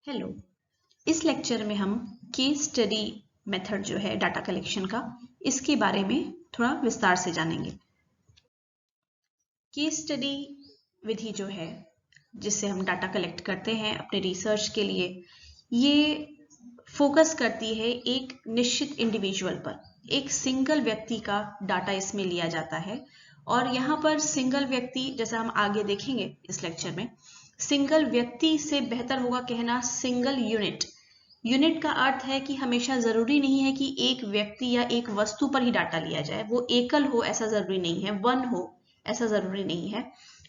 Hello. इस lecture में हम केस स्टडी मेथड जो है डाटा कलेक्शन का, इसके बारे में थोड़ा विस्तार से जानेंगे। केस स्टडी विधि जो है जिससे हम डाटा कलेक्ट करते हैं अपने रिसर्च के लिए, ये फोकस करती है एक निश्चित इंडिविजुअल पर। एक सिंगल व्यक्ति का डाटा इसमें लिया जाता है और यहाँ पर सिंगल व्यक्ति, जैसा हम आगे देखेंगे इस लेक्चर में, सिंगल व्यक्ति से बेहतर होगा कहना सिंगल यूनिट। यूनिट का अर्थ है कि हमेशा जरूरी नहीं है कि एक व्यक्ति या एक वस्तु पर ही डाटा लिया जाए, वो एकल हो ऐसा जरूरी नहीं है, वन हो ऐसा जरूरी नहीं है।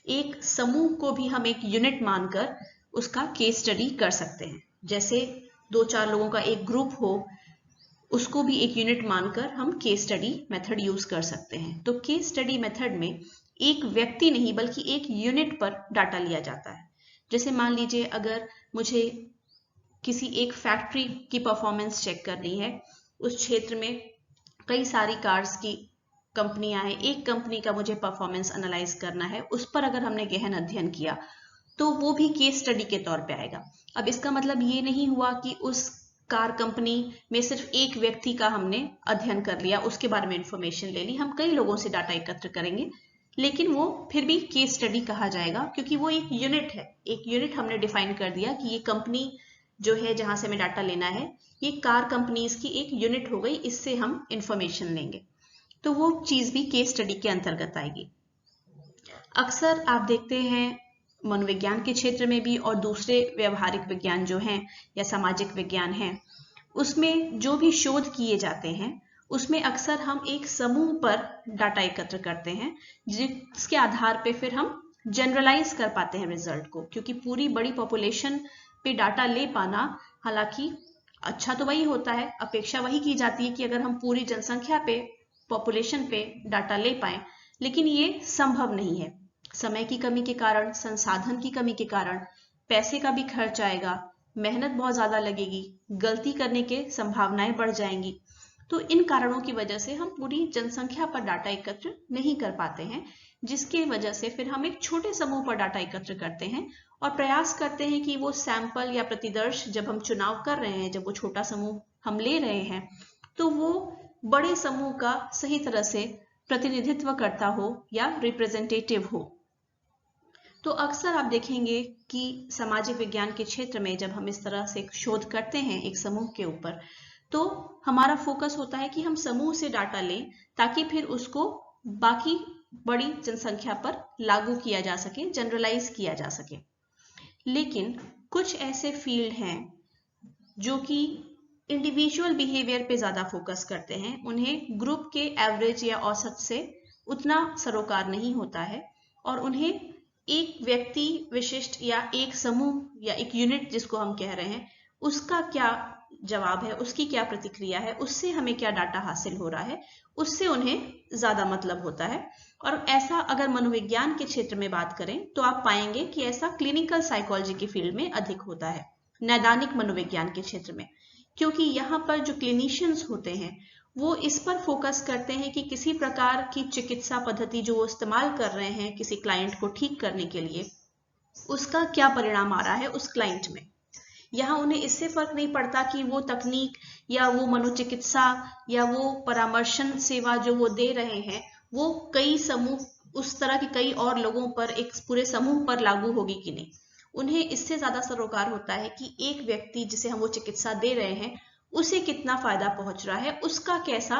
एक समूह को भी हम एक यूनिट मानकर उसका केस स्टडी कर सकते हैं। जैसे 2-4 लोगों का एक ग्रुप हो, उसको भी एक यूनिट मानकर हम केस स्टडी मेथड यूज कर सकते हैं। तो केस स्टडी मेथड में एक व्यक्ति नहीं बल्कि एक यूनिट पर डाटा लिया जाता है। जैसे मान लीजिए अगर मुझे किसी एक फैक्ट्री की परफॉर्मेंस चेक करनी है, उस क्षेत्र में कई सारी कार्स की कंपनियां हैं, एक कंपनी का मुझे परफॉर्मेंस एनालाइज करना है, उस पर अगर हमने गहन अध्ययन किया तो वो भी केस स्टडी के तौर पे आएगा। अब इसका मतलब ये नहीं हुआ कि उस कार कंपनी में सिर्फ एक व्यक्ति का हमने अध्ययन कर लिया, उसके बारे में इंफॉर्मेशन ले ली। हम कई लोगों से डाटा एकत्र करेंगे, लेकिन वो फिर भी केस स्टडी कहा जाएगा क्योंकि वो एक यूनिट है। एक यूनिट हमने डिफाइन कर दिया कि ये कंपनी जो है जहां से हमें डाटा लेना है, ये कार कंपनीज की एक यूनिट हो गई, इससे हम इंफॉर्मेशन लेंगे, तो वो चीज भी केस स्टडी के अंतर्गत आएगी। अक्सर आप देखते हैं मनोविज्ञान के क्षेत्र में भी और दूसरे व्यवहारिक विज्ञान जो हैं या सामाजिक विज्ञान हैं, उसमें जो भी शोध किए जाते हैं उसमें अक्सर हम एक समूह पर डाटा एकत्र करते हैं, जिसके आधार पे फिर हम जनरलाइज कर पाते हैं रिजल्ट को। क्योंकि पूरी बड़ी पॉपुलेशन पे डाटा ले पाना, हालांकि अच्छा तो वही होता है, अपेक्षा वही की जाती है कि अगर हम पूरी जनसंख्या पे, पॉपुलेशन पे डाटा ले पाए, लेकिन ये संभव नहीं है। समय की कमी के कारण, संसाधन की कमी के कारण, पैसे का भी खर्च आएगा, मेहनत बहुत ज्यादा लगेगी, गलती करने के संभावनाएं बढ़ जाएंगी। तो इन कारणों की वजह से हम पूरी जनसंख्या पर डाटा एकत्र नहीं कर पाते हैं, जिसकी वजह से फिर हम एक छोटे समूह पर डाटा एकत्र करते हैं और प्रयास करते हैं कि वो सैंपल या प्रतिदर्श जब हम चुनाव कर रहे हैं, जब वो छोटा समूह हम ले रहे हैं, तो वो बड़े समूह का सही तरह से प्रतिनिधित्व करता हो या रिप्रेजेंटेटिव हो। तो अक्सर आप देखेंगे कि सामाजिक विज्ञान के क्षेत्र में जब हम इस तरह से शोध करते हैं एक समूह के ऊपर, तो हमारा फोकस होता है कि हम समूह से डाटा लें ताकि फिर उसको बाकी बड़ी जनसंख्या पर लागू किया जा सके, जनरलाइज किया जा सके। लेकिन कुछ ऐसे फील्ड हैं जो कि इंडिविजुअल बिहेवियर पे ज्यादा फोकस करते हैं, उन्हें ग्रुप के एवरेज या औसत से उतना सरोकार नहीं होता है और उन्हें एक व्यक्ति विशिष्ट या एक समूह या एक यूनिट जिसको हम कह रहे हैं, उसका क्या जवाब है, उसकी क्या प्रतिक्रिया है, उससे हमें क्या डाटा हासिल हो रहा है, उससे उन्हें ज्यादा मतलब होता है। और ऐसा अगर मनोविज्ञान के क्षेत्र में बात करें तो आप पाएंगे कि ऐसा क्लिनिकल साइकोलॉजी की फील्ड में अधिक होता है, नैदानिक मनोविज्ञान के क्षेत्र में। क्योंकि यहाँ पर जो क्लिनिशियंस होते हैं वो इस पर फोकस करते हैं कि किसी प्रकार की चिकित्सा पद्धति जो वो इस्तेमाल कर रहे हैं किसी क्लाइंट को ठीक करने के लिए, उसका क्या परिणाम आ रहा है उस क्लाइंट में। यहाँ उन्हें इससे फर्क नहीं पड़ता कि वो तकनीक या वो मनोचिकित्सा या वो परामर्शन सेवा जो वो दे रहे हैं वो कई समूह, उस तरह के कई और लोगों पर, एक पूरे समूह पर लागू होगी कि नहीं। उन्हें इससे ज्यादा सरोकार होता है कि एक व्यक्ति जिसे हम वो चिकित्सा दे रहे हैं उसे कितना फायदा पहुंच रहा है, उसका कैसा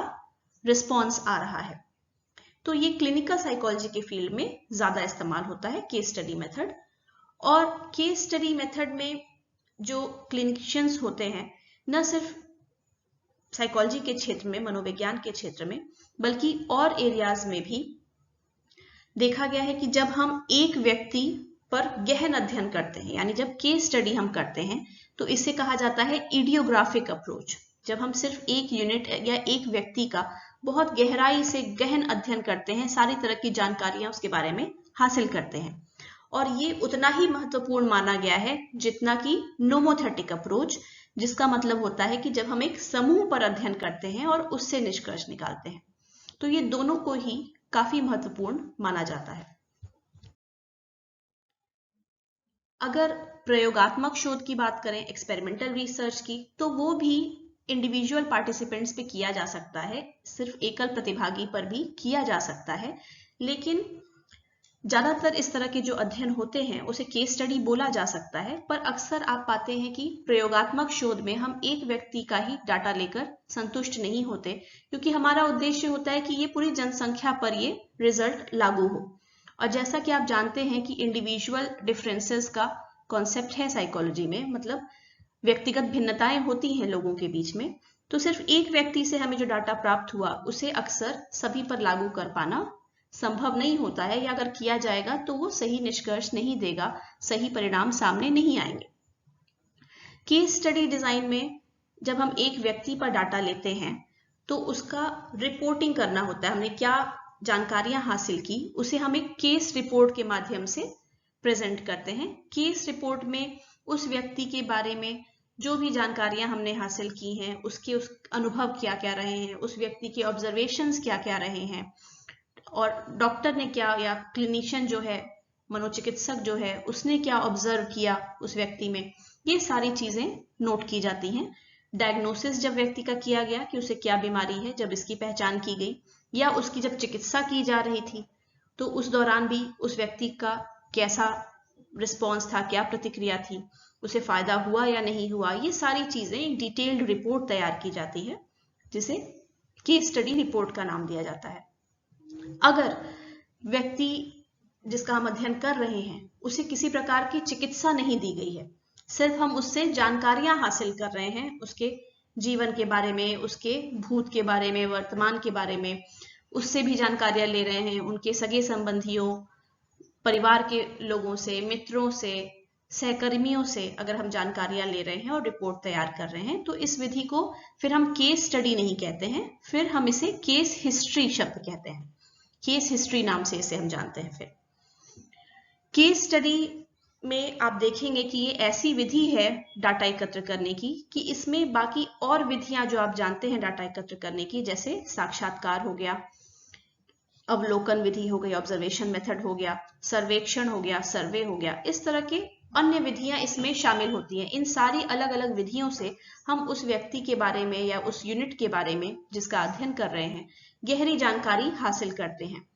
रिस्पॉन्स आ रहा है। तो ये क्लिनिकल साइकोलॉजी के फील्ड में ज्यादा इस्तेमाल होता है केस स्टडी मेथड। और केस स्टडी मेथड में जो क्लिनिशियंस होते हैं, न सिर्फ साइकोलॉजी के क्षेत्र में, मनोविज्ञान के क्षेत्र में, बल्कि और एरियाज में भी देखा गया है कि जब हम एक व्यक्ति पर गहन अध्ययन करते हैं, यानी जब केस स्टडी हम करते हैं, तो इसे कहा जाता है इडियोग्राफिक अप्रोच। जब हम सिर्फ एक यूनिट या एक व्यक्ति का बहुत गहराई से गहन अध्ययन करते हैं, सारी तरह की जानकारियां उसके बारे में हासिल करते हैं, और ये उतना ही महत्वपूर्ण माना गया है जितना कि नोमोथेटिक अप्रोच, जिसका मतलब होता है कि जब हम एक समूह पर अध्ययन करते हैं और उससे निष्कर्ष निकालते हैं। तो ये दोनों को ही काफी महत्वपूर्ण माना जाता है। अगर प्रयोगात्मक शोध की बात करें, एक्सपेरिमेंटल रिसर्च की, तो वो भी इंडिविजुअल पार्टिसिपेंट्स पे किया जा सकता है, सिर्फ एकल प्रतिभागी पर भी किया जा सकता है। लेकिन ज्यादातर इस तरह के जो अध्ययन होते हैं उसे केस स्टडी बोला जा सकता है, पर अक्सर आप पाते हैं कि प्रयोगात्मक शोध में हम एक व्यक्ति का ही डाटा लेकर संतुष्ट नहीं होते, क्योंकि हमारा उद्देश्य होता है कि ये पूरी जनसंख्या पर ये रिजल्ट लागू हो। और जैसा कि आप जानते हैं कि इंडिविजुअल डिफरेंसेस का कॉन्सेप्ट है साइकोलॉजी में, मतलब व्यक्तिगत भिन्नताएं होती हैं लोगों के बीच में, तो सिर्फ एक व्यक्ति से हमें जो डाटा प्राप्त हुआ उसे अक्सर सभी पर लागू कर पाना संभव नहीं होता है, या अगर किया जाएगा तो वो सही निष्कर्ष नहीं देगा, सही परिणाम सामने नहीं आएंगे। केस स्टडी डिजाइन में जब हम एक व्यक्ति पर डाटा लेते हैं तो उसका रिपोर्टिंग करना होता है, हमने क्या जानकारियां हासिल की उसे हम एक केस रिपोर्ट के माध्यम से प्रेजेंट करते हैं। केस रिपोर्ट में उस व्यक्ति के बारे में जो भी जानकारियां हमने हासिल की हैं, उसके उस अनुभव क्या क्या रहे हैं, उस व्यक्ति के ऑब्जर्वेशंस क्या क्या रहे हैं, और डॉक्टर ने क्या, या क्लिनिशियन जो है, मनोचिकित्सक जो है, उसने क्या ऑब्जर्व किया उस व्यक्ति में, ये सारी चीजें नोट की जाती हैं। डायग्नोसिस जब व्यक्ति का किया गया कि उसे क्या बीमारी है, जब इसकी पहचान की गई, या उसकी जब चिकित्सा की जा रही थी तो उस दौरान भी उस व्यक्ति का कैसा रिस्पॉन्स था, क्या प्रतिक्रिया थी, उसे फायदा हुआ या नहीं हुआ, ये सारी चीजें एक डिटेल्ड रिपोर्ट तैयार की जाती है, जिसे केस स्टडी रिपोर्ट का नाम दिया जाता है। अगर व्यक्ति जिसका हम अध्ययन कर रहे हैं उसे किसी प्रकार की चिकित्सा नहीं दी गई है, सिर्फ हम उससे जानकारियां हासिल कर रहे हैं, उसके जीवन के बारे में, उसके भूत के बारे में, वर्तमान के बारे में, उससे भी जानकारियां ले रहे हैं, उनके सगे संबंधियों, परिवार के लोगों से, मित्रों से, सहकर्मियों से अगर हम जानकारियां ले रहे हैं और रिपोर्ट तैयार कर रहे हैं, तो इस विधि को फिर हम केस स्टडी नहीं कहते हैं, फिर हम इसे केस हिस्ट्री शब्द कहते हैं। केस हिस्ट्री नाम से इसे हम जानते हैं। फिर केस स्टडी में आप देखेंगे कि ये ऐसी विधि है डाटा एकत्र करने की कि इसमें बाकी और विधियां जो आप जानते हैं डाटा एकत्र करने की, जैसे साक्षात्कार हो गया, अवलोकन विधि हो गई, ऑब्जर्वेशन मेथड हो गया, सर्वेक्षण हो गया, सर्वे हो गया, इस तरह के अन्य विधियां इसमें शामिल होती हैं। इन सारी अलग अलग विधियों से हम उस व्यक्ति के बारे में या उस यूनिट के बारे में जिसका अध्ययन कर रहे हैं गहरी जानकारी हासिल करते हैं।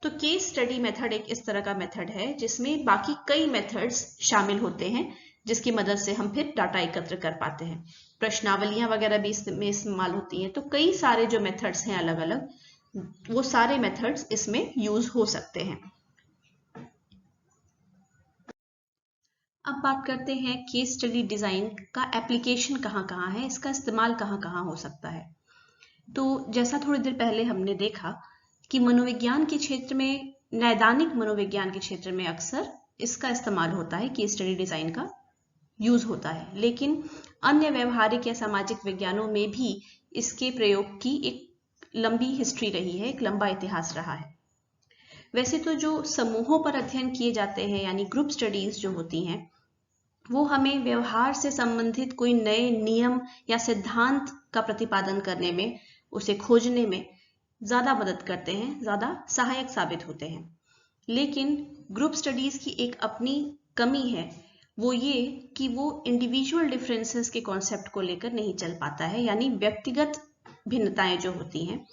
तो केस स्टडी मेथड एक इस तरह का मेथड है जिसमें बाकी कई मेथड्स शामिल होते हैं, जिसकी मदद से हम फिर डाटा एकत्र कर पाते हैं। प्रश्नावलियां वगैरह भी इसमें इस्तेमाल होती हैं। तो कई सारे जो मेथड्स हैं अलग अलग, वो सारे मेथड्स इसमें यूज हो सकते हैं। अब बात करते हैं केस स्टडी डिजाइन का एप्लीकेशन कहाँ कहाँ है, इसका इस्तेमाल कहाँ कहाँ हो सकता है। तो जैसा थोड़ी देर पहले हमने देखा कि मनोविज्ञान के क्षेत्र में, नैदानिक मनोविज्ञान के क्षेत्र में अक्सर इसका इस्तेमाल होता है, केस स्टडी डिजाइन का यूज होता है, लेकिन अन्य व्यवहारिक या सामाजिक विज्ञानों में भी इसके प्रयोग की एक लंबी हिस्ट्री रही है, एक लंबा इतिहास रहा है। वैसे तो जो समूहों पर अध्ययन किए जाते हैं, यानी ग्रुप स्टडीज जो होती हैं, वो हमें व्यवहार से संबंधित कोई नए नियम या सिद्धांत का प्रतिपादन करने में, उसे खोजने में ज्यादा मदद करते हैं, ज्यादा सहायक साबित होते हैं। लेकिन ग्रुप स्टडीज की एक अपनी कमी है, वो ये कि वो इंडिविजुअल डिफरेंसेस के कॉन्सेप्ट को लेकर नहीं चल पाता है, यानी व्यक्तिगत भिन्नताएं जो होती हैं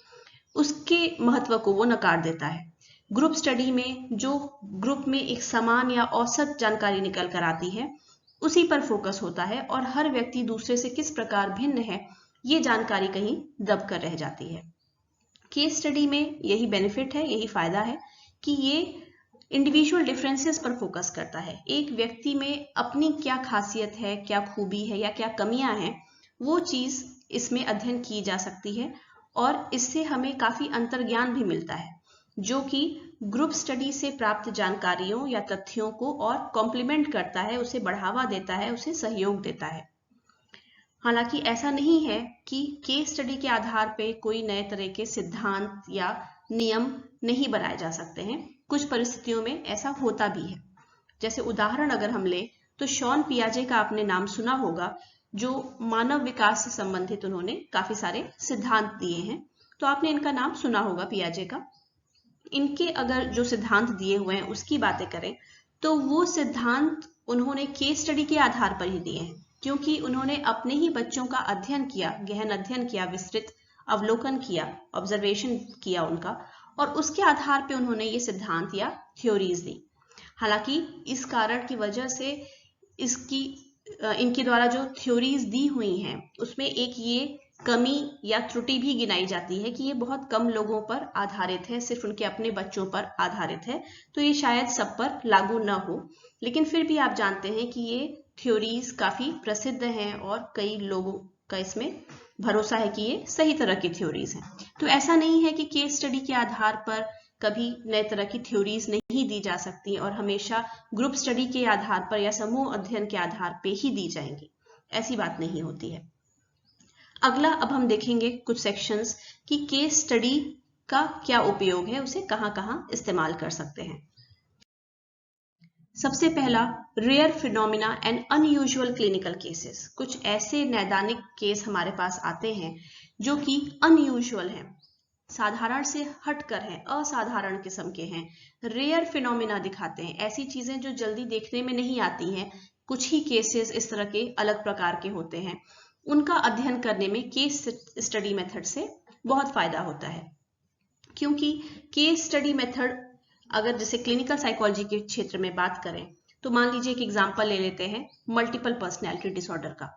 उसके महत्व को वो नकार देता है। ग्रुप स्टडी में जो ग्रुप में एक समान या औसत जानकारी निकल कर आती है उसी पर फोकस होता है, और हर व्यक्ति दूसरे से किस प्रकार भिन्न है ये जानकारी कहीं दब कर रह जाती है। केस स्टडी में यही बेनिफिट है, यही फायदा है कि ये इंडिविजुअल डिफरेंसेस पर फोकस करता है। एक व्यक्ति में अपनी क्या खासियत है, क्या खूबी है या क्या कमियां हैं, वो चीज इसमें अध्ययन की जा सकती है, और इससे हमें काफी अंतर्ज्ञान भी मिलता है, जो कि ग्रुप स्टडी से प्राप्त जानकारियों या तथ्यों को और कॉम्प्लीमेंट करता है, उसे बढ़ावा देता है, उसे सहयोग देता है। हालांकि ऐसा नहीं है कि केस स्टडी के आधार पे कोई नए तरह के सिद्धांत या नियम नहीं बनाए जा सकते हैं। कुछ परिस्थितियों में ऐसा होता भी है। जैसे उदाहरण अगर हम ले तो शॉन पियाजे का आपने नाम सुना होगा, जो मानव विकास से संबंधित उन्होंने काफी सारे सिद्धांत दिए हैं, तो आपने इनका नाम सुना होगा पियाजे का। इनके अगर जो सिद्धांत दिए हुए हैं उसकी बातें करें तो वो सिद्धांत उन्होंने केस स्टडी के आधार पर ही दिए हैं, क्योंकि उन्होंने अपने ही बच्चों का अध्ययन किया, गहन अध्ययन किया, विस्तृत अवलोकन किया, ऑब्जर्वेशन किया उनका, और उसके आधार पे उन्होंने ये सिद्धांत या थ्योरीज दी। हालांकि इस कारण की वजह से इनके द्वारा जो थ्योरीज दी हुई हैं उसमें एक ये कमी या त्रुटि भी गिनाई जाती है कि ये बहुत कम लोगों पर आधारित है, सिर्फ उनके अपने बच्चों पर आधारित है, तो ये शायद सब पर लागू न हो। लेकिन फिर भी आप जानते हैं कि ये थ्योरीज काफी प्रसिद्ध हैं और कई लोगों का इसमें भरोसा है कि ये सही तरह की थ्योरीज हैं। तो ऐसा नहीं है कि केस स्टडी के आधार पर कभी नए तरह की थ्योरीज नहीं दी जा सकती और हमेशा ग्रुप स्टडी के आधार पर या समूह अध्ययन के आधार पर ही दी जाएंगी, ऐसी बात नहीं होती है। अगला अब हम देखेंगे कुछ सेक्शंस कि केस स्टडी का क्या उपयोग है, उसे कहां कहां इस्तेमाल कर सकते हैं। सबसे पहला, rare phenomena and unusual clinical cases. कुछ ऐसे नैदानिक केस हमारे पास आते हैं जो कि अनयूजुअल हैं, साधारण से हटकर हैं, असाधारण किस्म के हैं, रेयर फिनोमिना दिखाते हैं, ऐसी चीजें जो जल्दी देखने में नहीं आती हैं। कुछ ही केसेस इस तरह के अलग प्रकार के होते हैं, उनका अध्ययन करने में केस स्टडी मेथड से बहुत फायदा होता है। क्योंकि केस स्टडी मेथड, अगर जैसे क्लिनिकल साइकोलॉजी के क्षेत्र में बात करें तो मान लीजिए एक एग्जांपल ले लेते हैं मल्टीपल पर्सनैलिटी डिसऑर्डर का,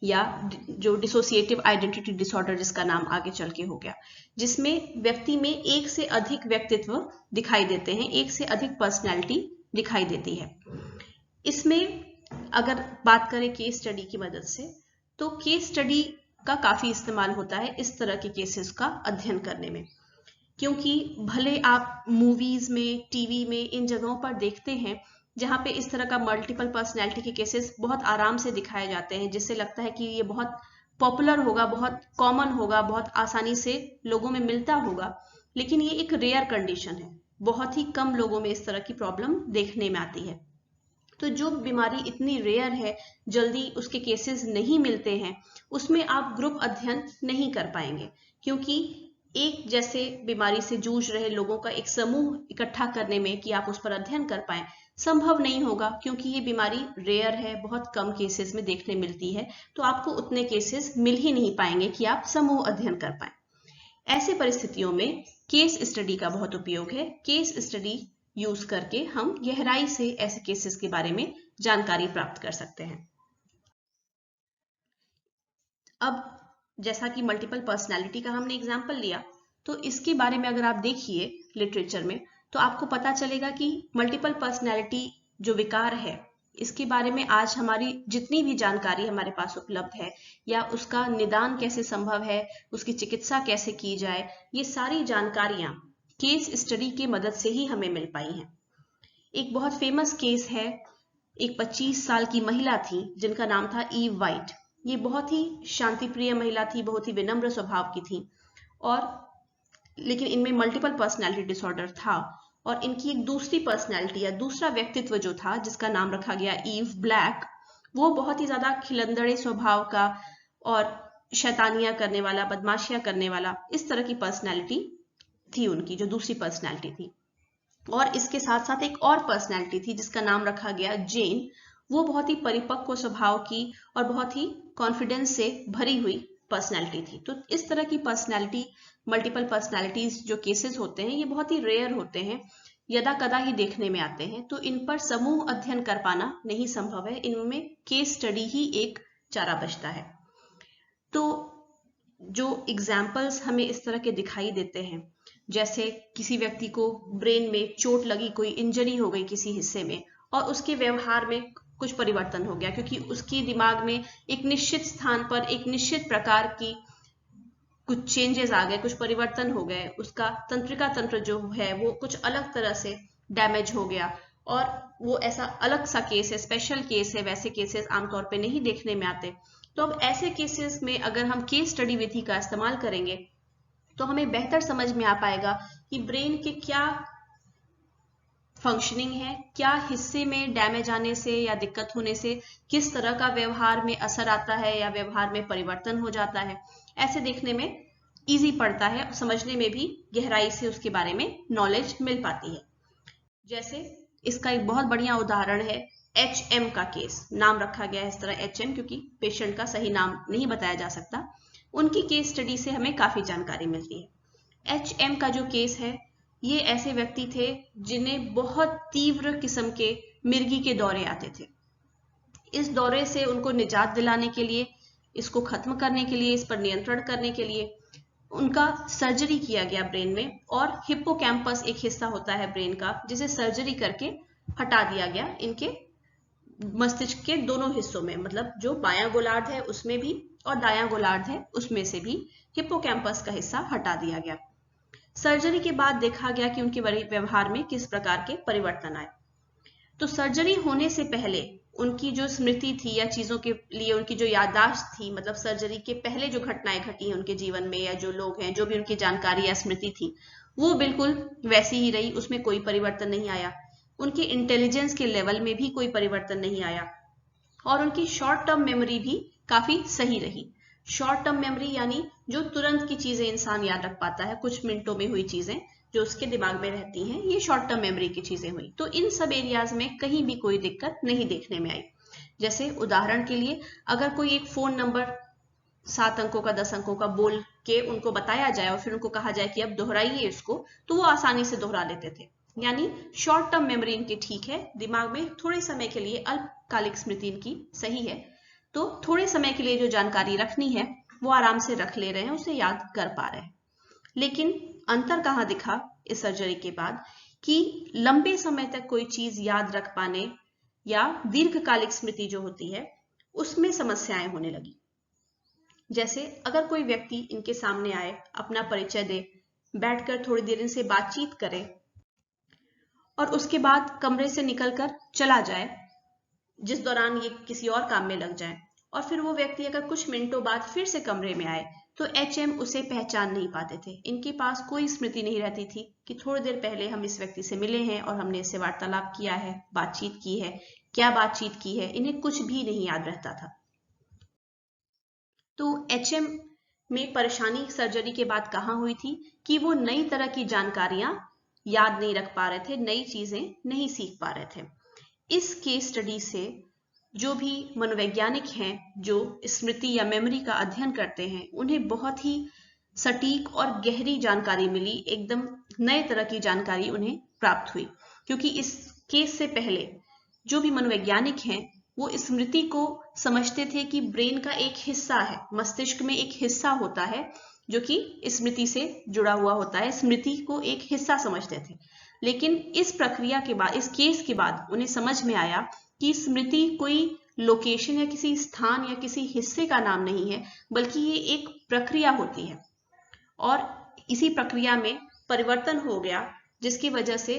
या जो डिसोसिएटिव आइडेंटिटी डिसऑर्डर जिसका नाम आगे चल के हो गया, जिसमें व्यक्ति में एक से अधिक व्यक्तित्व दिखाई देते हैं, एक से अधिक पर्सनैलिटी दिखाई देती है। इसमें अगर बात करें केस स्टडी की मदद से, तो केस स्टडी का काफी इस्तेमाल होता है इस तरह के केसेस का अध्ययन करने में। क्योंकि भले आप मूवीज में, टीवी में, इन जगहों पर देखते हैं जहां पे इस तरह का मल्टीपल पर्सनैलिटी के केसेस बहुत आराम से दिखाए जाते हैं, जिससे लगता है कि ये बहुत पॉपुलर होगा, बहुत कॉमन होगा, बहुत आसानी से लोगों में मिलता होगा, लेकिन ये एक रेयर कंडीशन है। बहुत ही कम लोगों में इस तरह की प्रॉब्लम देखने में आती है। तो जो बीमारी इतनी रेयर है, जल्दी उसके केसेस नहीं मिलते हैं, उसमें आप ग्रुप अध्ययन नहीं कर पाएंगे, क्योंकि एक जैसे बीमारी से जूझ रहे लोगों का एक समूह इकट्ठा करने में कि आप उस पर अध्ययन कर पाएं, संभव नहीं होगा, क्योंकि ये बीमारी रेयर है, बहुत कम केसेस में देखने मिलती है, तो आपको उतने केसेस मिल ही नहीं पाएंगे कि आप समूह अध्ययन कर पाएं। ऐसे परिस्थितियों में केस स्टडी का बहुत उपयोग है। केस स्टडी यूज करके हम गहराई से ऐसे केसेस के बारे में जानकारी प्राप्त कर सकते हैं। अब जैसा कि मल्टीपल पर्सनैलिटी का हमने एग्जाम्पल लिया, तो इसके बारे में अगर आप देखिए लिटरेचर में, तो आपको पता चलेगा कि मल्टीपल पर्सनैलिटी जो विकार है, इसके बारे में आज हमारी जितनी भी जानकारी हमारे पास उपलब्ध है, या उसका निदान कैसे संभव है, उसकी चिकित्सा कैसे की जाए, ये सारी जानकारियां केस स्टडी की मदद से ही हमें मिल पाई हैं। एक बहुत फेमस केस है, एक 25 साल की महिला थी जिनका नाम था ईव वाइट। ये बहुत ही शांतिप्रिय महिला थी, बहुत ही विनम्र स्वभाव की थी, और लेकिन इनमें मल्टीपल पर्सनैलिटी डिसऑर्डर था, और इनकी एक दूसरी पर्सनैलिटी या दूसरा व्यक्तित्व जो था, जिसका नाम रखा गया ईव ब्लैक, वो बहुत ही ज्यादा खिलंदड़े स्वभाव का और शैतानियां करने वाला, बदमाशियां करने वाला, इस तरह की पर्सनैलिटी थी उनकी, जो दूसरी पर्सनैलिटी थी। और इसके साथ साथ एक और पर्सनैलिटी थी जिसका नाम रखा गया जेन। वो बहुत ही परिपक्व स्वभाव की और बहुत ही कॉन्फिडेंस से भरी हुई पर्सनैलिटी थी। तो इस तरह की पर्सनैलिटी, मल्टीपल पर्सनैलिटीज जो केसेस होते हैं, ये बहुत ही रेयर होते हैं, यदा कदा ही देखने में आते हैं। तो इन पर समूह अध्ययन कर पाना नहीं संभव है, इनमें केस स्टडी ही एक चारा बचता है। तो जो एग्जाम्पल्स हमें इस तरह के दिखाई देते हैं, जैसे किसी व्यक्ति को ब्रेन में चोट लगी, कोई इंजरी हो गई किसी हिस्से में, और उसके व्यवहार में कुछ परिवर्तन हो गया, क्योंकि उसके दिमाग में एक निश्चित स्थान पर एक निश्चित प्रकार की कुछ चेंजेस आ गए, कुछ परिवर्तन हो गए, उसका तंत्रिका तंत्र जो है वो कुछ अलग तरह से डैमेज हो गया, और वो ऐसा अलग सा केस है, स्पेशल केस है। वैसे केसेस आमतौर पे नहीं देखने में आते। तो अब ऐसे केसेस में अगर हम केस स्टडी विधि का इस्तेमाल करेंगे तो हमें बेहतर समझ में आ पाएगा कि ब्रेन के क्या फंक्शनिंग है, क्या हिस्से में डैमेज आने से या दिक्कत होने से किस तरह का व्यवहार में असर आता है या व्यवहार में परिवर्तन हो जाता है। ऐसे देखने में इजी पड़ता है, समझने में भी गहराई से उसके बारे में नॉलेज मिल पाती है। जैसे इसका एक बहुत बढ़िया उदाहरण है HM का केस, नाम रखा गया है इस तरह HM क्योंकि पेशेंट का सही नाम नहीं बताया जा सकता। उनकी केस स्टडी से हमें काफी जानकारी मिलती है। HM का जो केस है, ये ऐसे व्यक्ति थे जिन्हें बहुत तीव्र किस्म के मिर्गी के दौरे आते थे। इस दौरे से उनको निजात दिलाने के लिए, इसको खत्म करने के लिए, इस पर नियंत्रण करने के लिए उनका सर्जरी किया गया ब्रेन में, और हिप्पोकैम्पस एक हिस्सा होता है ब्रेन का जिसे सर्जरी करके हटा दिया गया इनके मस्तिष्क के दोनों हिस्सों में, मतलब जो बायां गोलार्ध है उसमें भी और दायां गोलार्ध है उसमें से भी हिप्पोकैम्पस का हिस्सा हटा दिया गया। सर्जरी के बाद देखा गया कि उनके व्यवहार में किस प्रकार के परिवर्तन आए। तो सर्जरी होने से पहले उनकी जो स्मृति थी या चीजों के लिए उनकी जो याददाश्त थी, मतलब सर्जरी के पहले जो घटनाएं घटी हैं उनके जीवन में, या जो लोग हैं, जो भी उनकी जानकारी या स्मृति थी, वो बिल्कुल वैसी ही रही, उसमें कोई परिवर्तन नहीं आया। उनके इंटेलिजेंस के लेवल में भी कोई परिवर्तन नहीं आया, और उनकी शॉर्ट टर्म मेमोरी भी काफी सही रही। शॉर्ट टर्म मेमोरी यानी जो तुरंत की चीजें इंसान याद रख पाता है, कुछ मिनटों में हुई चीजें जो उसके दिमाग में रहती हैं, ये शॉर्ट टर्म मेमोरी की चीजें हुई। तो इन सब एरियाज में कहीं भी कोई दिक्कत नहीं देखने में आई। जैसे उदाहरण के लिए, अगर कोई एक फोन नंबर 7 अंकों का 10 अंकों का बोल के उनको बताया जाए और फिर उनको कहा जाए कि अब दोहराइए इसको, तो वो आसानी से दोहरा लेते थे। यानी शॉर्ट टर्म मेमोरी इनकी ठीक है, दिमाग में थोड़े समय के लिए अल्पकालिक स्मृति इनकी सही है, तो थोड़े समय के लिए जो जानकारी रखनी है वो आराम से रख ले रहे हैं, उसे याद कर पा रहे हैं। लेकिन अंतर कहाँ दिखा इस सर्जरी के बाद, कि लंबे समय तक कोई चीज याद रख पाने या दीर्घकालिक स्मृति जो होती है उसमें समस्याएं होने लगी। जैसे अगर कोई व्यक्ति इनके सामने आए, अपना परिचय दे, बैठकर थोड़ी देर इनसे बातचीत करे और उसके बाद कमरे से निकलकर चला जाए, जिस दौरान ये किसी और काम में लग जाए, और फिर वो व्यक्ति अगर कुछ मिनटों बाद फिर से कमरे में आए, तो HM उसे पहचान नहीं पाते थे। इनके पास कोई स्मृति नहीं रहती थी कि थोड़ी देर पहले हम इस व्यक्ति से मिले हैं और हमने इससे वार्तालाप किया है, बातचीत की है, क्या बातचीत की है, इन्हें कुछ भी नहीं याद रहता था। तो HM में परेशानी सर्जरी के बाद कहाँ हुई थी कि वो नई तरह की जानकारियां याद नहीं रख पा रहे थे, नई चीजें नहीं सीख पा रहे थे। इस केस स्टडी से जो भी मनोवैज्ञानिक हैं जो स्मृति या मेमोरी का अध्ययन करते हैं, उन्हें बहुत ही सटीक और गहरी जानकारी मिली, एकदम नए तरह की जानकारी उन्हें प्राप्त हुई। क्योंकि इस केस से पहले जो भी मनोवैज्ञानिक हैं वो स्मृति को समझते थे कि ब्रेन का एक हिस्सा है, मस्तिष्क में एक हिस्सा होता है जो कि स्मृति से जुड़ा हुआ होता है, स्मृति को एक हिस्सा समझते थे। लेकिन इस प्रक्रिया के बाद, इस केस के बाद उन्हें समझ में आया कि स्मृति कोई लोकेशन या किसी स्थान या किसी हिस्से का नाम नहीं है, बल्कि ये एक प्रक्रिया होती है, और इसी प्रक्रिया में परिवर्तन हो गया, जिसकी वजह से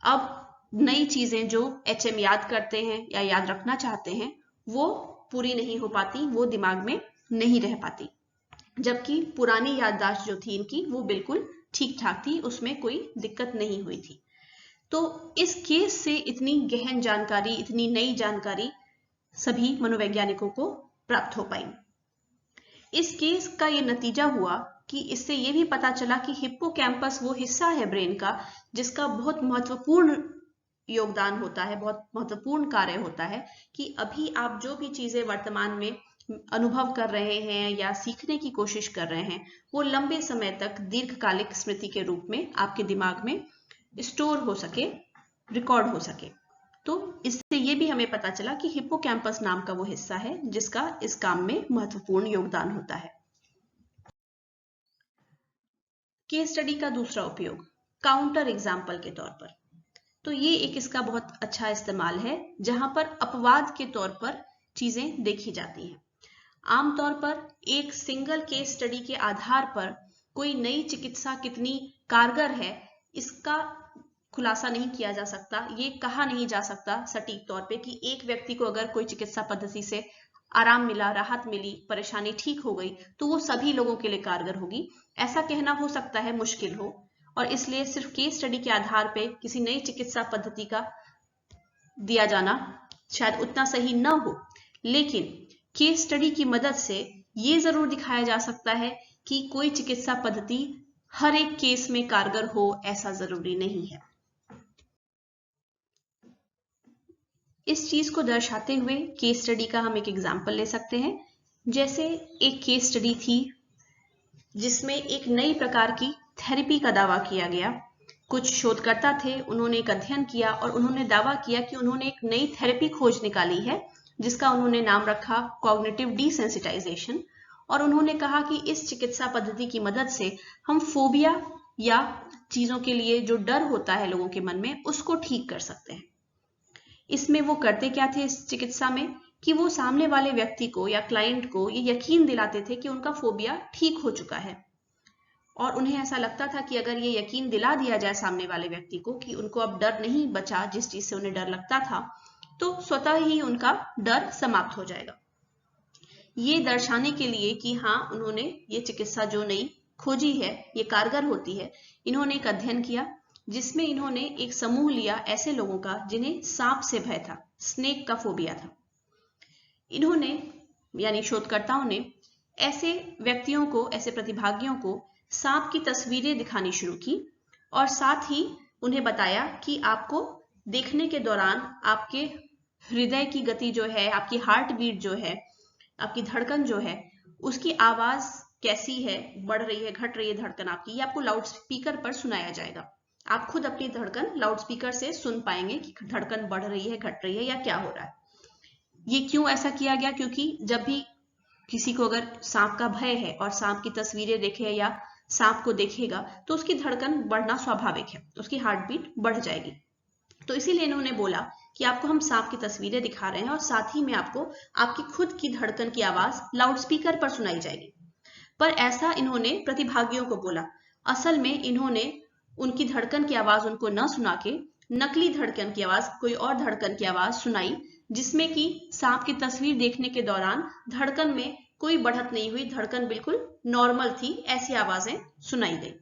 अब नई चीजें जो HM याद करते हैं या याद रखना चाहते हैं वो पूरी नहीं हो पाती, वो दिमाग में नहीं रह पाती, जबकि पुरानी याददाश्त जो थी इनकी वो बिल्कुल ठीक ठाक थी, उसमें कोई दिक्कत नहीं हुई थी। तो इस केस से इतनी गहन जानकारी, इतनी नई जानकारी सभी मनोवैज्ञानिकों को प्राप्त हो पाई। इस केस का ये नतीजा हुआ कि इससे ये भी पता चला कि हिप्पोकैम्पस वो हिस्सा है ब्रेन का जिसका बहुत महत्वपूर्ण योगदान होता है, बहुत महत्वपूर्ण कार्य होता है, कि अभी आप जो भी चीजें वर्तमान में अनुभव कर रहे हैं या सीखने की कोशिश कर रहे हैं, वो लंबे समय तक दीर्घकालिक स्मृति के रूप में आपके दिमाग में स्टोर हो सके, रिकॉर्ड हो सके। तो इससे ये भी हमें पता चला कि हिप्पोकैम्पस नाम का वो हिस्सा है जिसका इस काम में महत्वपूर्ण योगदान होता है। केस स्टडी का दूसरा उपयोग काउंटर एग्जाम्पल के तौर पर, तो ये एक इसका बहुत अच्छा इस्तेमाल है जहां पर अपवाद के तौर पर चीजें देखी जाती हैं। आमतौर पर एक सिंगल केस स्टडी के आधार पर कोई नई चिकित्सा कितनी कारगर है इसका खुलासा नहीं किया जा सकता, ये कहा नहीं जा सकता सटीक तौर पे कि एक व्यक्ति को अगर कोई चिकित्सा पद्धति से आराम मिला, राहत मिली, परेशानी ठीक हो गई, तो वो सभी लोगों के लिए कारगर होगी। ऐसा कहना हो सकता है मुश्किल हो, और इसलिए सिर्फ केस स्टडी के आधार पे किसी नई चिकित्सा पद्धति का दिया जाना शायद उतना सही न हो। लेकिन केस स्टडी की मदद से ये जरूर दिखाया जा सकता है कि कोई चिकित्सा पद्धति हर एक केस में कारगर हो, ऐसा जरूरी नहीं है। इस चीज को दर्शाते हुए केस स्टडी का हम एक एग्जाम्पल ले सकते हैं। जैसे एक केस स्टडी थी जिसमें एक नई प्रकार की थेरेपी का दावा किया गया। कुछ शोधकर्ता थे, उन्होंने एक अध्ययन किया और उन्होंने दावा किया कि उन्होंने एक नई थेरेपी खोज निकाली है जिसका उन्होंने नाम रखा कॉग्निटिव डिसेंसिटाइजेशन। और उन्होंने कहा कि इस चिकित्सा पद्धति की मदद से हम फोबिया या चीजों के लिए जो डर होता है लोगों के मन में उसको ठीक कर सकते हैं। इसमें वो करते क्या थे इस चिकित्सा में कि वो सामने वाले व्यक्ति को या क्लाइंट को ये यकीन दिलाते थे कि उनका फोबिया ठीक हो चुका है। और उन्हें ऐसा लगता था कि अगर ये यकीन दिला दिया जाए सामने वाले व्यक्ति को कि उनको अब डर नहीं बचा जिस चीज से उन्हें डर लगता था, तो स्वतः ही उनका डर समाप्त हो जाएगा। ये दर्शाने के लिए कि हाँ, उन्होंने ये चिकित्सा जो नई खोजी है ये कारगर होती है, इन्होंने एक अध्ययन किया जिसमें इन्होंने एक समूह लिया ऐसे लोगों का जिन्हें सांप से भय था, स्नेक का फोबिया था। इन्होंने यानी शोधकर्ताओं ने ऐसे व्यक्तियों को, ऐसे प्रतिभागियों को सांप की तस्वीरें दिखानी शुरू की और साथ ही उन्हें बताया कि आपको देखने के दौरान आपके हृदय की गति जो है, आपकी हार्ट बीट जो है, आपकी धड़कन जो है, उसकी आवाज कैसी है, बढ़ रही है, घट रही है धड़कन आपकी, ये आपको लाउड स्पीकर पर सुनाया जाएगा। आप खुद अपनी धड़कन लाउड स्पीकर से सुन पाएंगे कि धड़कन बढ़ रही है, घट रही है या क्या हो रहा है। ये क्यों ऐसा किया गया? क्योंकि जब भी किसी को अगर सांप का भय है और सांप की तस्वीरें देखे या सांप को देखेगा तो उसकी धड़कन बढ़ना स्वाभाविक है, उसकी हार्ट बीट बढ़ जाएगी। तो इसीलिए इन्होंने बोला कि आपको हम सांप की तस्वीरें दिखा रहे हैं और साथ ही में आपको आपकी खुद की धड़कन की आवाज लाउड स्पीकर पर सुनाई जाएगी। पर ऐसा इन्होंने प्रतिभागियों को बोला। असल में इन्होंने उनकी धड़कन की आवाज उनको न सुना के नकली धड़कन की आवाज, कोई और धड़कन की आवाज सुनाई, जिसमें कि सांप की तस्वीर देखने के दौरान धड़कन में कोई बढ़त नहीं हुई, धड़कन बिल्कुल नॉर्मल थी, ऐसी आवाजें सुनाई गई।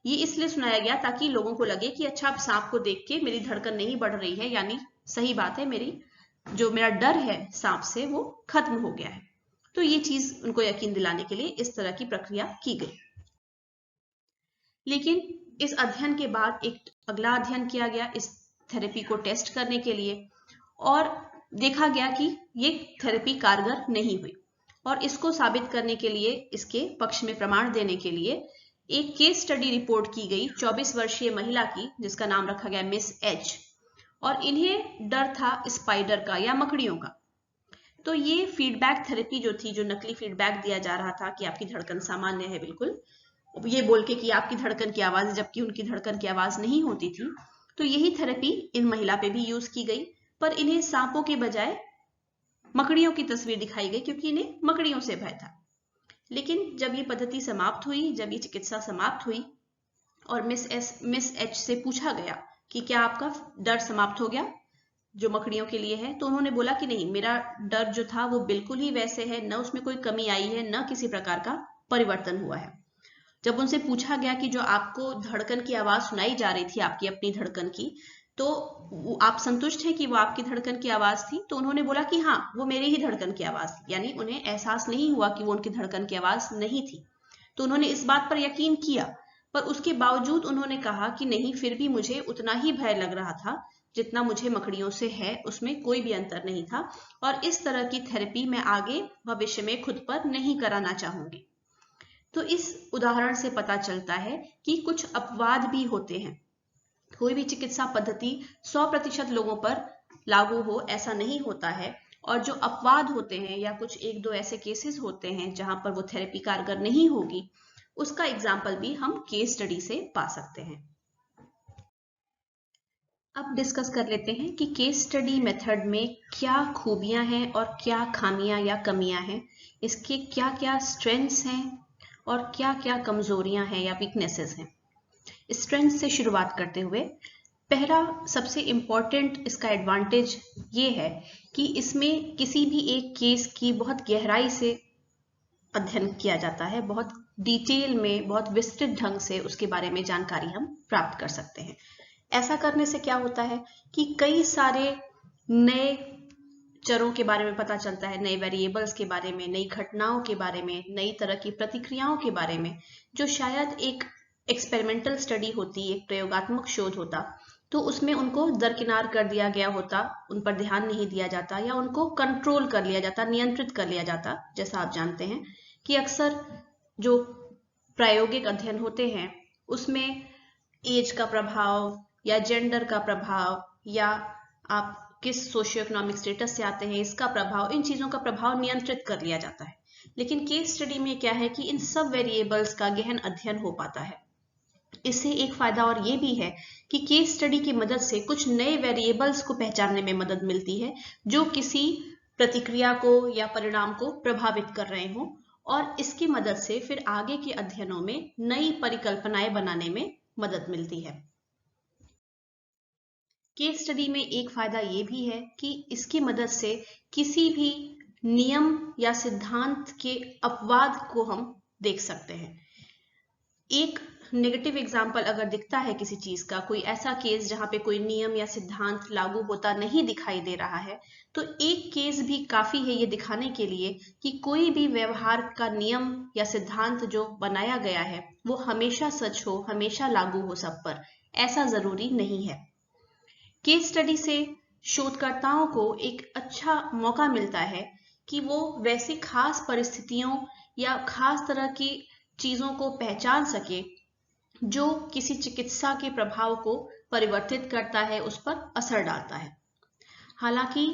ये इसलिए सुनाया गया ताकि लोगों को लगे कि अच्छा, अब सांप को देख के मेरी धड़कन नहीं बढ़ रही है, यानी सही बात है, मेरा डर है सांप से वो खत्म हो गया है। तो ये चीज उनको यकीन दिलाने के लिए इस तरह की प्रक्रिया की गई। लेकिन इस अध्ययन के बाद एक अगला अध्ययन किया गया इस थेरेपी को टेस्ट करने के लिए और देखा गया कि ये थेरेपी कारगर नहीं हुई। और इसको साबित करने के लिए, इसके पक्ष में प्रमाण देने के लिए एक केस स्टडी रिपोर्ट की गई 24 वर्षीय महिला की, जिसका नाम रखा गया मिस एच। और इन्हें डर था स्पाइडर का या मकड़ियों का। तो ये फीडबैक थेरेपी जो थी, जो नकली फीडबैक दिया जा रहा था कि आपकी धड़कन सामान्य है बिल्कुल, ये बोल के कि आपकी धड़कन की आवाज, जबकि उनकी धड़कन की आवाज नहीं होती थी, तो यही थेरेपी इन महिला पे भी यूज की गई। पर इन्हें सांपों के बजाय मकड़ियों की तस्वीर दिखाई गई क्योंकि इन्हें मकड़ियों से भय था। लेकिन जब ये पद्धति समाप्त हुई, जब ये चिकित्सा समाप्त हुई और मिस एच से पूछा गया कि क्या आपका डर समाप्त हो गया जो मकड़ियों के लिए है, तो उन्होंने बोला कि नहीं, मेरा डर जो था वो बिल्कुल ही वैसे है, न उसमें कोई कमी आई है, न किसी प्रकार का परिवर्तन हुआ है। जब उनसे पूछा गया कि जो आपको धड़कन की आवाज सुनाई जा रही थी, आपकी अपनी धड़कन की, तो आप संतुष्ट हैं कि वो आपकी धड़कन की आवाज थी? तो उन्होंने बोला कि हाँ, वो मेरी ही धड़कन की आवाज थी। यानी उन्हें एहसास नहीं हुआ कि वो उनकी धड़कन की आवाज नहीं थी। तो उन्होंने इस बात पर यकीन किया, पर उसके बावजूद उन्होंने कहा कि नहीं, फिर भी मुझे उतना ही भय लग रहा था जितना मुझे मकड़ियों से है, उसमें कोई भी अंतर नहीं था। और इस तरह की थेरेपी मैं आगे भविष्य में खुद पर नहीं कराना चाहूंगी। तो इस उदाहरण से पता चलता है कि कुछ अपवाद भी होते हैं। कोई भी चिकित्सा पद्धति 100% लोगों पर लागू हो ऐसा नहीं होता है। और जो अपवाद होते हैं या कुछ एक दो ऐसे केसेस होते हैं जहां पर वो थेरेपी कारगर नहीं होगी, उसका एग्जाम्पल भी हम केस स्टडी से पा सकते हैं। अब डिस्कस कर लेते हैं कि केस स्टडी मेथड में क्या खूबियां हैं और क्या खामियां या कमियां हैं, इसके क्या क्या स्ट्रेंथ्स हैं और क्या क्या कमजोरियां हैं या वीकनेसेस हैं। स्ट्रेंथ से शुरुआत करते हुए, पहला सबसे इंपॉर्टेंट इसका एडवांटेज ये है कि इसमें किसी भी एक केस की बहुत गहराई से अध्ययन किया जाता है, बहुत डिटेल में, बहुत विस्तृत ढंग से उसके बारे में जानकारी हम प्राप्त कर सकते हैं। ऐसा करने से क्या होता है कि कई सारे नए चरों के बारे में पता चलता है, नए वेरिएबल्स के बारे में, नई घटनाओं के बारे में, नई तरह की प्रतिक्रियाओं के बारे में, जो शायद एक एक्सपेरिमेंटल स्टडी होती, एक प्रयोगात्मक शोध होता, तो उसमें उनको दरकिनार कर दिया गया होता, उन पर ध्यान नहीं दिया जाता या उनको कंट्रोल कर लिया जाता, नियंत्रित कर लिया जाता। जैसा आप जानते हैं कि अक्सर जो प्रायोगिक अध्ययन होते हैं उसमें एज का प्रभाव या जेंडर का प्रभाव या आप किस सोशियो इकोनॉमिक स्टेटस से आते हैं इसका प्रभाव, इन चीजों का प्रभाव नियंत्रित कर लिया जाता है। लेकिन केस स्टडी में क्या है कि इन सब वेरिएबल्स का गहन अध्ययन हो पाता है। इससे एक फायदा और ये भी है कि केस स्टडी की मदद से कुछ नए वेरिएबल्स को पहचानने में मदद मिलती है जो किसी प्रतिक्रिया को या परिणाम को प्रभावित कर रहे हों, और इसकी मदद से फिर आगे के अध्ययनों में नई परिकल्पनाएं बनाने में मदद मिलती है। केस स्टडी में एक फायदा ये भी है कि इसकी मदद से किसी भी नियम या सिद्धांत के अपवाद को हम देख सकते हैं। एक नेगेटिव एग्जाम्पल अगर दिखता है किसी चीज का, कोई ऐसा केस जहां पे कोई नियम या सिद्धांत लागू होता नहीं दिखाई दे रहा है, तो एक केस भी काफी है ये दिखाने के लिए कि कोई भी व्यवहार का नियम या सिद्धांत जो बनाया गया है वो हमेशा सच हो, हमेशा लागू हो सब पर, ऐसा जरूरी नहीं है। केस स्टडी से शोधकर्ताओं को एक अच्छा मौका मिलता है कि वो वैसी खास परिस्थितियों या खास तरह की चीजों को पहचान सके जो किसी चिकित्सा के प्रभाव को परिवर्तित करता है, उस पर असर डालता है। हालांकि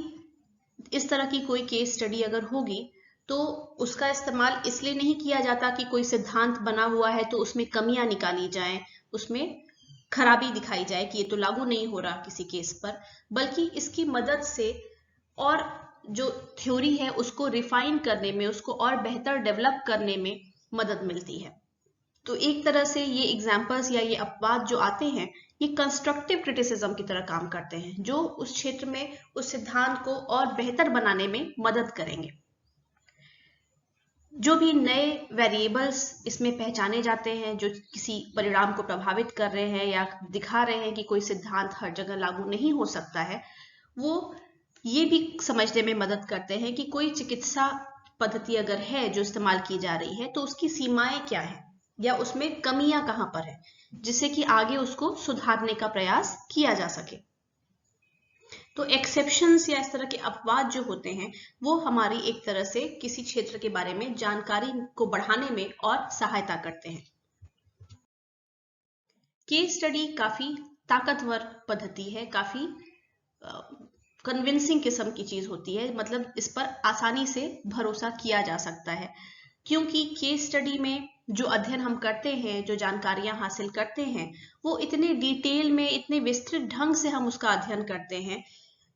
इस तरह की कोई केस स्टडी अगर होगी तो उसका इस्तेमाल इसलिए नहीं किया जाता कि कोई सिद्धांत बना हुआ है तो उसमें कमियां निकाली जाएं, उसमें खराबी दिखाई जाए कि ये तो लागू नहीं हो रहा किसी केस पर, बल्कि इसकी मदद से और जो थ्योरी है उसको रिफाइन करने में, उसको और बेहतर डेवलप करने में मदद मिलती है। तो एक तरह से ये एग्जाम्पल्स या ये अपवाद जो आते हैं ये कंस्ट्रक्टिव क्रिटिसिज्म की तरह काम करते हैं, जो उस क्षेत्र में उस सिद्धांत को और बेहतर बनाने में मदद करेंगे। जो भी नए वेरिएबल्स इसमें पहचाने जाते हैं जो किसी परिणाम को प्रभावित कर रहे हैं या दिखा रहे हैं कि कोई सिद्धांत हर जगह लागू नहीं हो सकता है, वो ये भी समझने में मदद करते हैं कि कोई चिकित्सा पद्धति अगर है जो इस्तेमाल की जा रही है तो उसकी सीमाएं क्या है या उसमें कमियां कहां पर है, जिससे कि आगे उसको सुधारने का प्रयास किया जा सके। तो एक्सेप्शंस या इस तरह के अपवाद जो होते हैं वो हमारी एक तरह से किसी क्षेत्र के बारे में जानकारी को बढ़ाने में और सहायता करते हैं। केस स्टडी काफी ताकतवर पद्धति है, काफी कन्विंसिंग किस्म की चीज होती है, मतलब इस पर आसानी से भरोसा किया जा सकता है, क्योंकि केस स्टडी में जो अध्ययन हम करते हैं, जो जानकारियां हासिल करते हैं, वो इतने डिटेल में, इतने विस्तृत ढंग से हम उसका अध्ययन करते हैं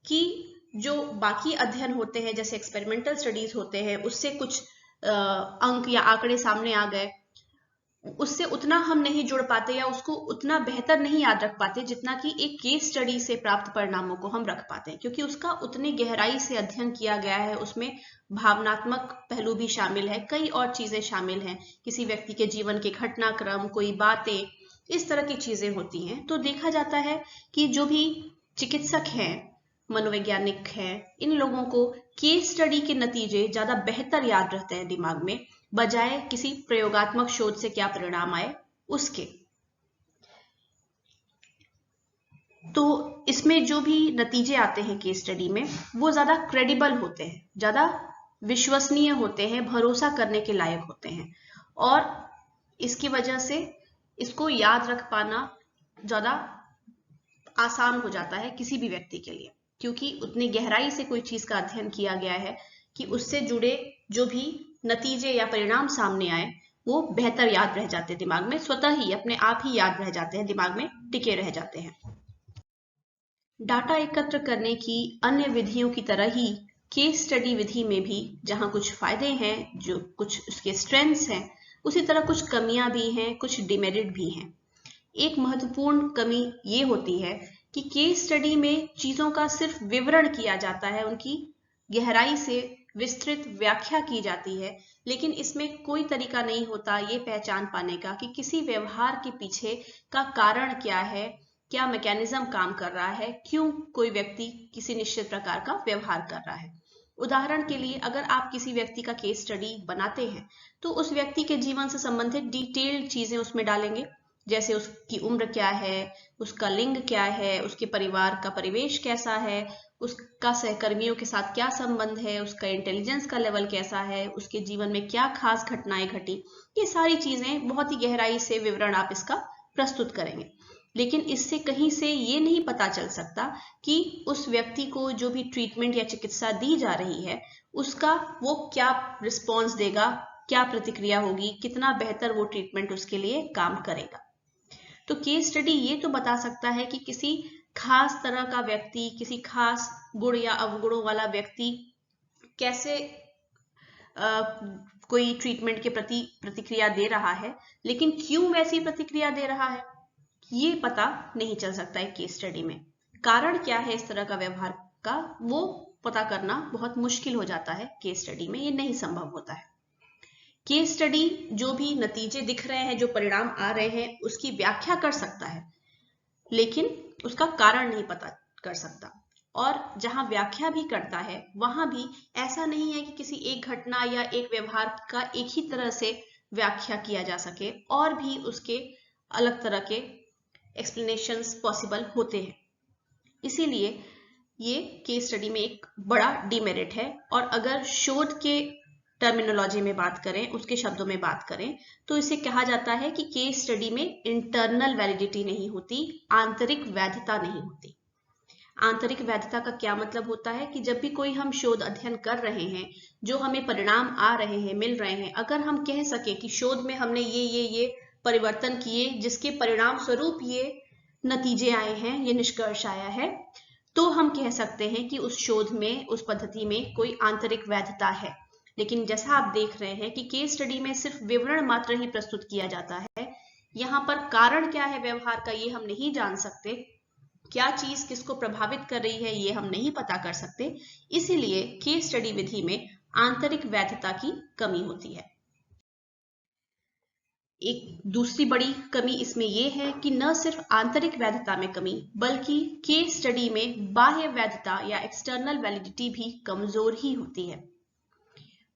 कि जो बाकी अध्ययन होते हैं जैसे एक्सपेरिमेंटल स्टडीज होते हैं उससे कुछ अंक या आंकड़े सामने आ गए, उससे उतना हम नहीं जुड़ पाते या उसको उतना बेहतर नहीं याद रख पाते जितना कि एक केस स्टडी से प्राप्त परिणामों को हम रख पाते हैं, क्योंकि उसका उतनी गहराई से अध्ययन किया गया है, उसमें भावनात्मक पहलू भी शामिल है, कई और चीजें शामिल हैं, किसी व्यक्ति के जीवन के घटनाक्रम, कोई बातें, इस तरह की चीजें होती हैं। तो देखा जाता है कि जो भी चिकित्सक हैं, मनोवैज्ञानिक हैं, इन लोगों को केस स्टडी के नतीजे ज्यादा बेहतर याद रहते हैं दिमाग में, बजाय किसी प्रयोगात्मक शोध से क्या परिणाम आए उसके। तो इसमें जो भी नतीजे आते हैं केस स्टडी में वो ज्यादा क्रेडिबल होते हैं, ज्यादा विश्वसनीय होते हैं, भरोसा करने के लायक होते हैं, और इसकी वजह से इसको याद रख पाना ज्यादा आसान हो जाता है किसी भी व्यक्ति के लिए, क्योंकि उतनी गहराई से कोई चीज का अध्ययन किया गया है कि उससे जुड़े जो भी नतीजे या परिणाम सामने आए वो बेहतर याद रह जाते हैं दिमाग में, स्वतः ही अपने आप ही याद रह जाते हैं, दिमाग में टिके रह जाते हैं। डाटा एकत्र करने की अन्य विधियों की तरह ही केस स्टडी विधि में भी जहां कुछ फायदे हैं, जो कुछ उसके स्ट्रेंथ्स हैं, उसी तरह कुछ कमियां भी हैं, कुछ डिमेरिट भी हैं। एक महत्वपूर्ण कमी ये होती है कि केस स्टडी में चीजों का सिर्फ विवरण किया जाता है, उनकी गहराई से विस्तृत व्याख्या की जाती है, लेकिन इसमें कोई तरीका नहीं होता ये पहचान पाने का कि किसी व्यवहार के पीछे का कारण क्या है, क्या मैकेनिज्म काम कर रहा है, क्यों कोई व्यक्ति किसी निश्चित प्रकार का व्यवहार कर रहा है। उदाहरण के लिए अगर आप किसी व्यक्ति का केस स्टडी बनाते हैं तो उस व्यक्ति के जीवन से संबंधित डिटेल्ड चीजें उसमें डालेंगे, जैसे उसकी उम्र क्या है, उसका लिंग क्या है, उसके परिवार का परिवेश कैसा है, उसका सहकर्मियों के साथ क्या संबंध है, उसका इंटेलिजेंस का लेवल कैसा है, उसके जीवन में क्या खास घटनाएं घटी। ये सारी चीजें बहुत ही गहराई से विवरण आप इसका प्रस्तुत करेंगे। लेकिन इससे कहीं से ये नहीं पता चल सकता कि उस व्यक्ति को जो भी ट्रीटमेंट या चिकित्सा दी जा रही है उसका वो क्या रिस्पॉन्स देगा, क्या प्रतिक्रिया होगी, कितना बेहतर वो ट्रीटमेंट उसके लिए काम करेगा। तो केस स्टडी ये तो बता सकता है कि किसी खास तरह का व्यक्ति, किसी खास गुण या अवगुणों वाला व्यक्ति कैसे कोई ट्रीटमेंट के प्रति प्रतिक्रिया दे रहा है, लेकिन क्यों वैसी प्रतिक्रिया दे रहा है ये पता नहीं चल सकता है केस स्टडी में। कारण क्या है इस तरह का व्यवहार का, वो पता करना बहुत मुश्किल हो जाता है केस स्टडी में, ये नहीं संभव होता है। केस स्टडी जो भी नतीजे दिख रहे हैं, जो परिणाम आ रहे हैं, उसकी व्याख्या कर सकता है, लेकिन उसका कारण नहीं पता कर सकता। और जहां व्याख्या भी करता है वहां भी ऐसा नहीं है कि किसी एक घटना या एक व्यवहार का एक ही तरह से व्याख्या किया जा सके, और भी उसके अलग तरह के एक्सप्लेनेशंस पॉसिबल होते हैं। इसीलिए ये केस स्टडी में एक बड़ा डिमेरिट है। और अगर शोध के टर्मिनोलॉजी में बात करें, उसके शब्दों में बात करें, तो इसे कहा जाता है कि केस स्टडी में इंटरनल वैलिडिटी नहीं होती, आंतरिक वैधता नहीं होती। आंतरिक वैधता का क्या मतलब होता है कि जब भी कोई हम शोध अध्ययन कर रहे हैं, जो हमें परिणाम आ रहे हैं, मिल रहे हैं, अगर हम कह सके कि शोध में हमने ये परिवर्तन किए जिसके परिणाम स्वरूप ये नतीजे आए हैं, ये निष्कर्ष आया है, तो हम कह सकते हैं कि उस शोध में, उस पद्धति में कोई आंतरिक वैधता है। लेकिन जैसा आप देख रहे हैं कि केस स्टडी में सिर्फ विवरण मात्र ही प्रस्तुत किया जाता है, यहाँ पर कारण क्या है व्यवहार का ये हम नहीं जान सकते, क्या चीज किसको प्रभावित कर रही है ये हम नहीं पता कर सकते। इसीलिए केस स्टडी विधि में आंतरिक वैधता की कमी होती है। एक दूसरी बड़ी कमी इसमें यह है कि न सिर्फ आंतरिक वैधता में कमी, बल्कि केस स्टडी में बाह्य वैधता या एक्सटर्नल वैलिडिटी भी कमजोर ही होती है।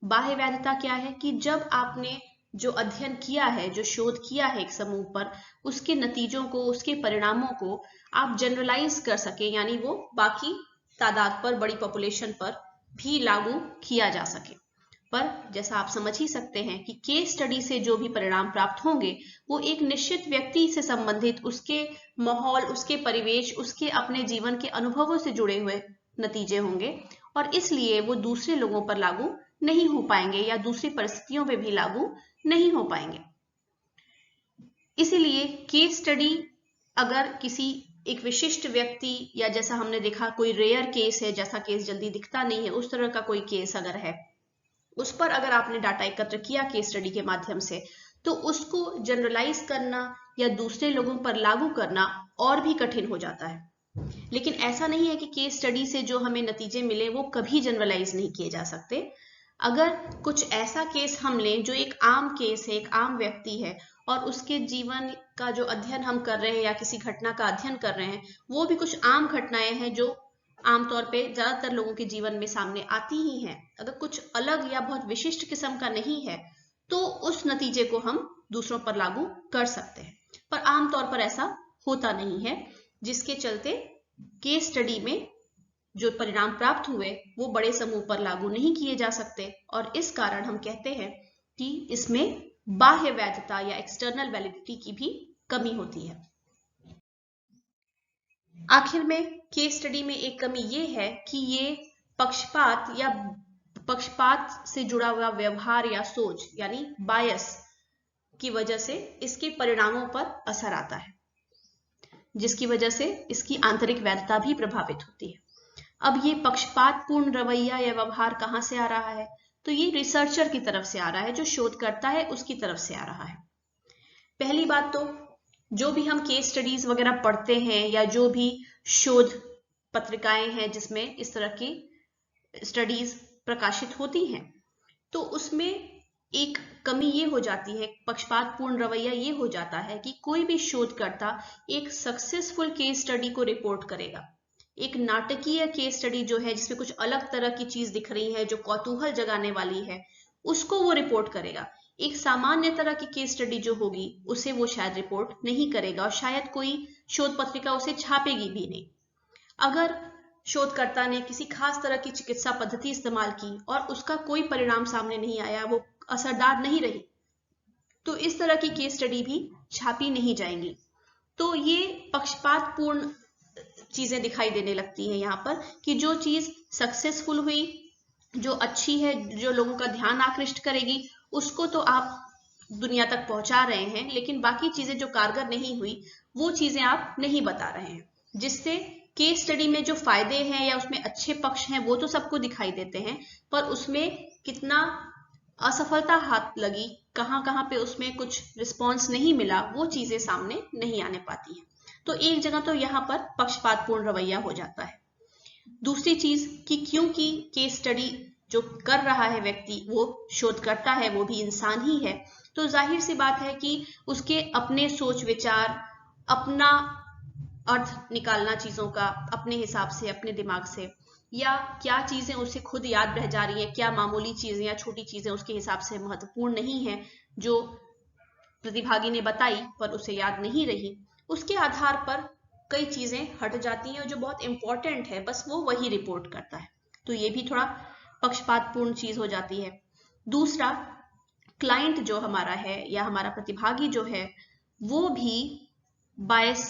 बाह्य वैधता क्या है कि जब आपने जो अध्ययन किया है, जो शोध किया है एक समूह पर, उसके नतीजों को, उसके परिणामों को आप जनरलाइज कर सके, यानी वो बाकी तादाद पर, बड़ी पॉपुलेशन पर भी लागू किया जा सके। पर जैसा आप समझ ही सकते हैं कि केस स्टडी से जो भी परिणाम प्राप्त होंगे वो एक निश्चित व्यक्ति से संबंधित, उसके माहौल, उसके परिवेश, उसके अपने जीवन के अनुभवों से जुड़े हुए नतीजे होंगे, और इसलिए वो दूसरे लोगों पर लागू नहीं हो पाएंगे या दूसरी परिस्थितियों में भी लागू नहीं हो पाएंगे। इसीलिए केस स्टडी अगर किसी एक विशिष्ट व्यक्ति, या जैसा हमने देखा कोई रेयर केस है, जैसा केस जल्दी दिखता नहीं है, उस तरह का कोई केस अगर है, उस पर अगर आपने डाटा एकत्र किया केस स्टडी के माध्यम से, तो उसको जनरलाइज करना या दूसरे लोगों पर लागू करना और भी कठिन हो जाता है। लेकिन ऐसा नहीं है कि केस स्टडी से जो हमें नतीजे मिले वो कभी जनरलाइज नहीं किए जा सकते। अगर कुछ ऐसा केस हम लें जो एक आम केस है, एक आम व्यक्ति है, और उसके जीवन का जो अध्ययन हम कर रहे हैं या किसी घटना का अध्ययन कर रहे हैं, वो भी कुछ आम घटनाएं हैं जो आमतौर पे ज्यादातर लोगों के जीवन में सामने आती ही हैं, अगर कुछ अलग या बहुत विशिष्ट किस्म का नहीं है, तो उस नतीजे को हम दूसरों पर लागू कर सकते हैं। पर आमतौर पर ऐसा होता नहीं है, जिसके चलते केस स्टडी में जो परिणाम प्राप्त हुए वो बड़े समूह पर लागू नहीं किए जा सकते, और इस कारण हम कहते हैं कि इसमें बाह्य वैधता या एक्सटर्नल वैलिडिटी की भी कमी होती है। आखिर में केस स्टडी में एक कमी ये है कि ये पक्षपात या पक्षपात से जुड़ा हुआ व्यवहार या सोच, यानी बायस की वजह से इसके परिणामों पर असर आता है, जिसकी वजह से इसकी आंतरिक वैधता भी प्रभावित होती है। अब ये पक्षपातपूर्ण रवैया या व्यवहार कहां से आ रहा है, तो ये रिसर्चर की तरफ से आ रहा है, जो शोध करता है उसकी तरफ से आ रहा है। पहली बात तो जो भी हम केस स्टडीज वगैरह पढ़ते हैं या जो भी शोध पत्रिकाएं हैं जिसमें इस तरह की स्टडीज प्रकाशित होती हैं, तो उसमें एक कमी ये हो जाती है, पक्षपातपूर्ण रवैया ये हो जाता है कि कोई भी शोधकर्ता एक सक्सेसफुल केस स्टडी को रिपोर्ट करेगा, एक नाटकीय केस स्टडी जो है जिसमें कुछ अलग तरह की चीज दिख रही है, जो कौतूहल जगाने वाली है, उसको वो रिपोर्ट करेगा। एक सामान्य तरह की केस स्टडी जो होगी उसे वो शायद रिपोर्ट नहीं करेगा और शायद कोई शोध पत्रिका उसे छापेगी भी नहीं। अगर शोधकर्ता ने किसी खास तरह की चिकित्सा पद्धति इस्तेमाल की और उसका कोई परिणाम सामने नहीं आया, वो असरदार नहीं रही, तो इस तरह की केस स्टडी भी छापी नहीं जाएंगी। तो ये पक्षपातपूर्ण चीजें दिखाई देने लगती हैं यहाँ पर कि जो चीज सक्सेसफुल हुई, जो अच्छी है, जो लोगों का ध्यान आकृष्ट करेगी, उसको तो आप दुनिया तक पहुंचा रहे हैं, लेकिन बाकी चीजें जो कारगर नहीं हुई वो चीजें आप नहीं बता रहे हैं, जिससे केस स्टडी में जो फायदे हैं या उसमें अच्छे पक्ष हैं वो तो सबको दिखाई देते हैं, पर उसमें कितना असफलता हाथ लगी, कहां कहां पे उसमें कुछ रिस्पॉन्स नहीं मिला, वो चीजें सामने नहीं आने पाती हैं। तो एक जगह तो यहाँ पर पक्षपातपूर्ण रवैया हो जाता है। दूसरी चीज कि क्योंकि केस स्टडी जो कर रहा है व्यक्ति वो शोधकर्ता है, वो भी इंसान ही है, तो जाहिर सी बात है कि उसके अपने सोच विचार, अपना अर्थ निकालना चीजों का अपने हिसाब से, अपने दिमाग से, या क्या चीजें उसे खुद याद रह जा रही है, क्या मामूली चीजें या छोटी चीजें उसके हिसाब से महत्वपूर्ण नहीं है जो प्रतिभागी ने बताई पर उसे याद नहीं रही, उसके आधार पर कई चीजें हट जाती हैं और जो बहुत इंपॉर्टेंट है बस वो वही रिपोर्ट करता है। तो ये भी थोड़ा पक्षपातपूर्ण चीज हो जाती है। दूसरा, क्लाइंट जो हमारा है या हमारा प्रतिभागी जो है वो भी बायस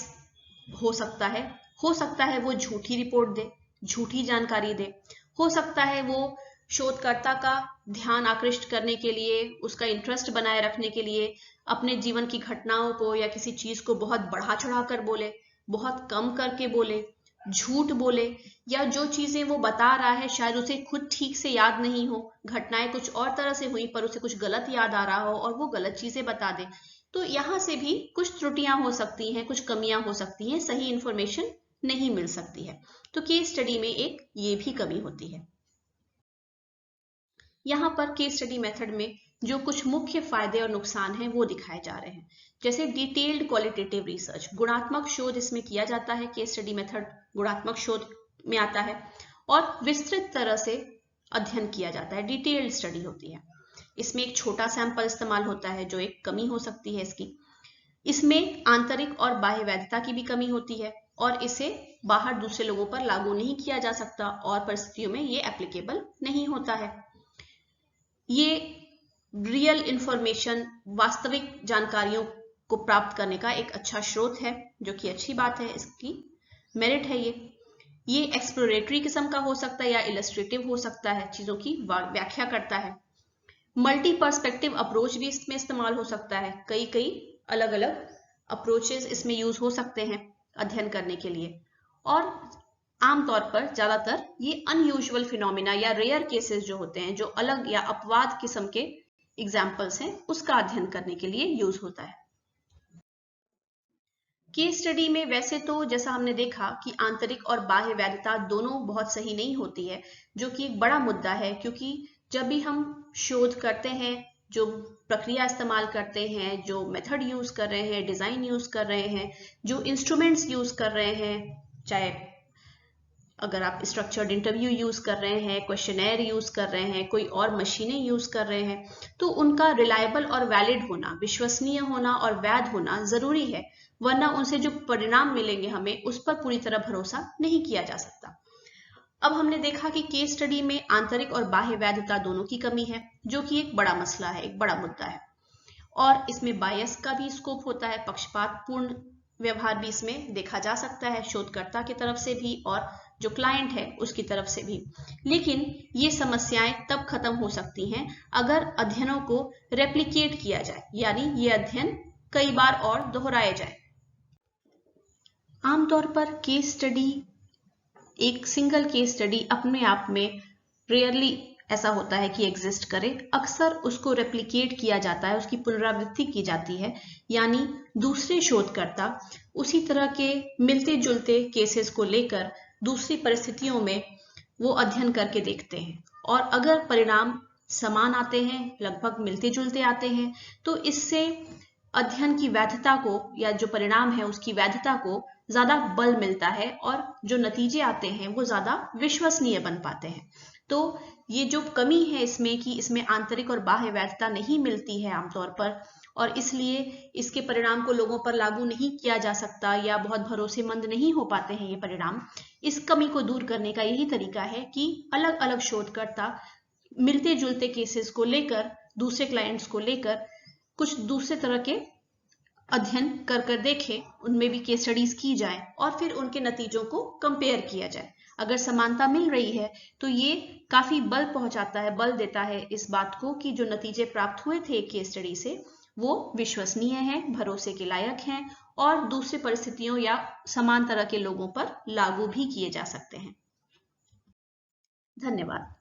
हो सकता है वो झूठी रिपोर्ट दे, झूठी जानकारी दे, हो सकता है वो शोधकर्ता का ध्यान आकृष्ट करने के लिए, उसका इंटरेस्ट बनाए रखने के लिए अपने जीवन की घटनाओं को या किसी चीज को बहुत बढ़ा चढ़ा कर बोले, बहुत कम करके बोले, झूठ बोले, या जो चीजें वो बता रहा है शायद उसे खुद ठीक से याद नहीं हो, घटनाएं कुछ और तरह से हुई पर उसे कुछ गलत याद आ रहा हो और वो गलत चीजें बता दे। तो यहाँ से भी कुछ त्रुटियां हो सकती हैं, कुछ कमियां हो सकती हैं, सही इंफॉर्मेशन नहीं मिल सकती है। तो केस स्टडी में एक ये भी कमी होती है। यहाँ पर केस स्टडी मेथड में जो कुछ मुख्य फायदे और नुकसान हैं वो दिखाए जा रहे हैं। जैसे डिटेल्ड क्वालिटेटिव रिसर्च, गुणात्मक शोध इसमें किया जाता है। केस स्टडी मेथड गुणात्मक शोध में आता है और विस्तृत तरह से अध्ययन किया जाता है, डिटेल्ड स्टडी होती है। इसमें एक छोटा सैंपल इस्तेमाल होता है जो एक कमी हो सकती है इसकी। इसमें आंतरिक और बाह्य वैधता की भी कमी होती है और इसे बाहर दूसरे लोगों पर लागू नहीं किया जा सकता और परिस्थितियों में ये एप्लीकेबल नहीं होता है। ये रियल इंफॉर्मेशन, वास्तविक जानकारियों को प्राप्त करने का एक अच्छा स्रोत है, जो कि अच्छी बात है, इसकी मेरिट है ये एक्सप्लोरेटरी किस्म का हो सकता है या इलस्ट्रेटिव हो सकता है, चीजों की व्याख्या करता है। मल्टी पर्सपेक्टिव अप्रोच भी इसमें इस्तेमाल हो सकता है, कई अलग अलग अप्रोचेस इसमें यूज हो सकते हैं अध्ययन करने के लिए। और आमतौर पर ज्यादातर ये अनयूजुअल फिनोमिना या रेयर केसेस जो होते हैं, जो अलग या अपवाद किस्म के एग्जाम्पल्स हैं, उसका अध्ययन करने के लिए यूज होता है। केस स्टडी में वैसे तो जैसा हमने देखा कि आंतरिक और बाह्य वैधता दोनों बहुत सही नहीं होती है, जो कि एक बड़ा मुद्दा है, क्योंकि जब भी हम शोध करते हैं, जो प्रक्रिया इस्तेमाल करते हैं, जो मेथड यूज कर रहे हैं, डिजाइन यूज कर रहे हैं, जो इंस्ट्रूमेंट्स यूज कर रहे हैं, चाहे अगर आप स्ट्रक्चर्ड इंटरव्यू यूज कर रहे हैं, क्वेश्चनेयर यूज कर रहे हैं, कोई और मशीनें यूज कर रहे हैं, तो उनका रिलायबल और वैलिड होना, विश्वसनीय होना और वैध होना जरूरी है, वरना उनसे जो परिणाम मिलेंगे हमें उस पर पूरी तरह भरोसा नहीं किया जा सकता। अब हमने देखा कि केस स्टडी में आंतरिक और बाह्य वैधता दोनों की कमी है, जो कि एक बड़ा मसला है, एक बड़ा मुद्दा है, और इसमें बायस का भी स्कोप होता है, पक्षपातपूर्ण व्यवहार भी इसमें देखा जा सकता है, शोधकर्ता की तरफ से भी और जो क्लाइंट है उसकी तरफ से भी। लेकिन ये समस्याएं तब खत्म हो सकती हैं अगर अध्ययनों को रेप्लिकेट किया जाए, यानी ये अध्ययन कई बार और दोहराए जाए। आमतौर पर केस स्टडी, एक सिंगल केस स्टडी अपने आप में रेयरली ऐसा होता है कि एग्जिस्ट करे, अक्सर उसको रेप्लिकेट किया जाता है, उसकी पुनरावृत्ति की जाती है, यानी दूसरे शोधकर्ता उसी तरह के मिलते जुलते केसेस को लेकर दूसरी परिस्थितियों में वो अध्ययन करके देखते हैं, और अगर परिणाम समान आते हैं, लगभग मिलते जुलते आते हैं, तो इससे अध्ययन की वैधता को, या जो परिणाम है उसकी वैधता को ज्यादा बल मिलता है और जो नतीजे आते हैं वो ज्यादा विश्वसनीय बन पाते हैं। तो ये जो कमी है इसमें कि इसमें आंतरिक और बाह्य वैधता नहीं मिलती है आमतौर पर, और इसलिए इसके परिणाम को लोगों पर लागू नहीं किया जा सकता या बहुत भरोसेमंद नहीं हो पाते हैं ये परिणाम। इस कमी को दूर करने का यही तरीका है कि अलग अलग शोधकर्ता मिलते जुलते केसेस को लेकर, दूसरे क्लाइंट्स को लेकर कुछ दूसरे तरह के अध्ययन कर कर देखें, उनमें भी केस स्टडीज की जाए और फिर उनके नतीजों को कंपेयर किया जाए। अगर समानता मिल रही है तो ये काफी बल पहुंचाता है, बल देता है इस बात को कि जो नतीजे प्राप्त हुए थे केस स्टडी से वो विश्वसनीय हैं, भरोसे के लायक हैं और दूसरे परिस्थितियों या समान तरह के लोगों पर लागू भी किए जा सकते हैं। धन्यवाद।